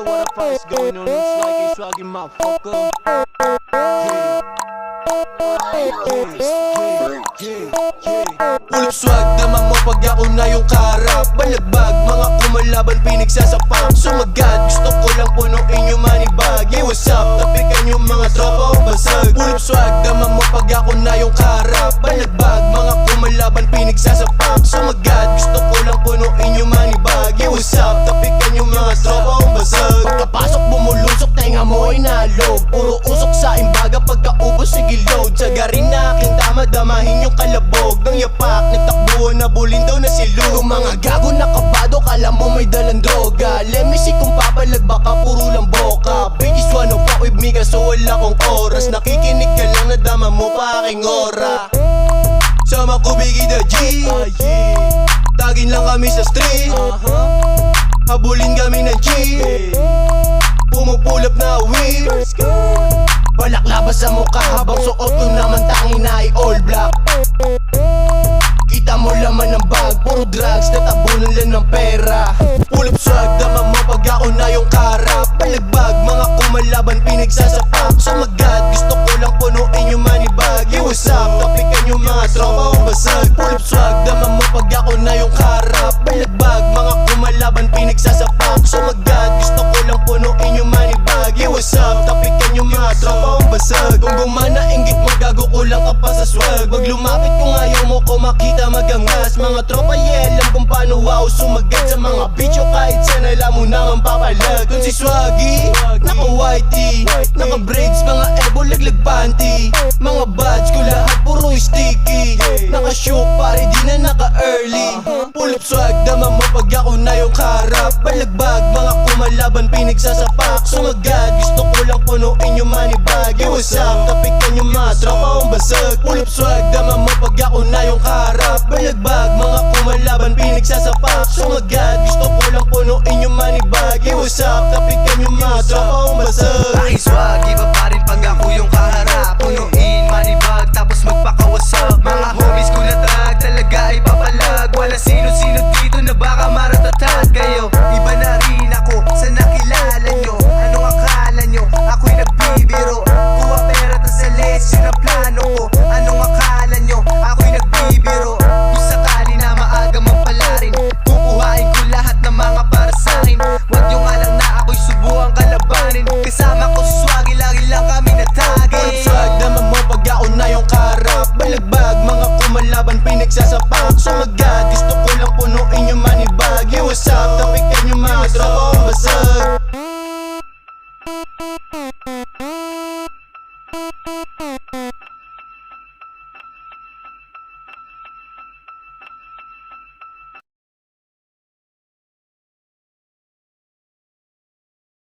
what the fuck is going on? It's like a swaggy motherfucker. Ulip swag, naman mo pag ako na yung karap. Balagbag, mga kumalaban, pinagsasapak. Sumagad, gusto ko lang punuin yung manibag. Hey, what's up? Tapikan yung mga tropa o basag. Ulip swag, naman mo pag ako na yung karap. Balagbag, mga kumalaban, pinagsasapak. Sumagad, gusto ko lang punuin yung manibag. Hey, what's up? Tapikan yung mga tropa o basag. Pagkapasok, bumulusok, tenga mo ay nalog. Puro usok sa imbaga, pagkaubos, sige load. Sagarin na aking tama, damahin yung kalabog ng yapak. Nagtakbuhan na bulin daw na silog. Kung mga gago na kabado, kala mo may dalang droga. Let me see kung papalag, baka puro lang boka. Bitches wanna fuck with me kaso wala kong oras. Nakikinig ka lang, nadama mo pa aking ora. Sama ko Biggie the G, tagin lang kami sa street, habulin kami ng G, pumupulap na whip. Balak labas sa mukha habang suot ko naman tangin na ay all black. Kita mo laman ng bag, puro drugs, tatabunan lang ng pera. Ulip swag, dama mo pag ako na yung karap. Balagbag, mga kumalaban, pinagsasapak. Sumagad, gusto ko lang punuin yung manibag. Hey, what's up? Tapikan yung mga tropa o basag. Ulip swag, dama mo pag ako na yung karap. Balagbag, mga kumalaban, pinagsasapak. Sumagad, gusto ko lang punuin yung manibag. Hey, what's up? Tapikan yung mga tropa o basag. Kung gumana, inggit mo, gago ko lang ka pa sa swag. Wag lumapit kung ayaw mo ko makita magangas. Mga tropa, yeah, alam kung paano ako sumagad sa mga bitch. Kahit sana alam mo naman papalag. Kung si Swaggy, naka-whitey, naka-braids, mga ebo, laglag panty. Mga badge ko lahat puro sticky. Naka-shook pare di na naka-early. Pull up swag, dama mo pag ako na yung karap. Balagbag, mga kumalaban, pinagsasapak. Sumagad, gusto ko lang punuin yung manibag. Hey, what's up? Tapikan yung mga tropa kong basag. Pull up swag, dama mo pag ako na yung karap. Balagbag, mga kumalaban, pinagsasapak. Sumagad, gusto ko lang punuin yung manibag. Hey, what's up? Tapikan yung mga tropa kong basag. Aking swag, iba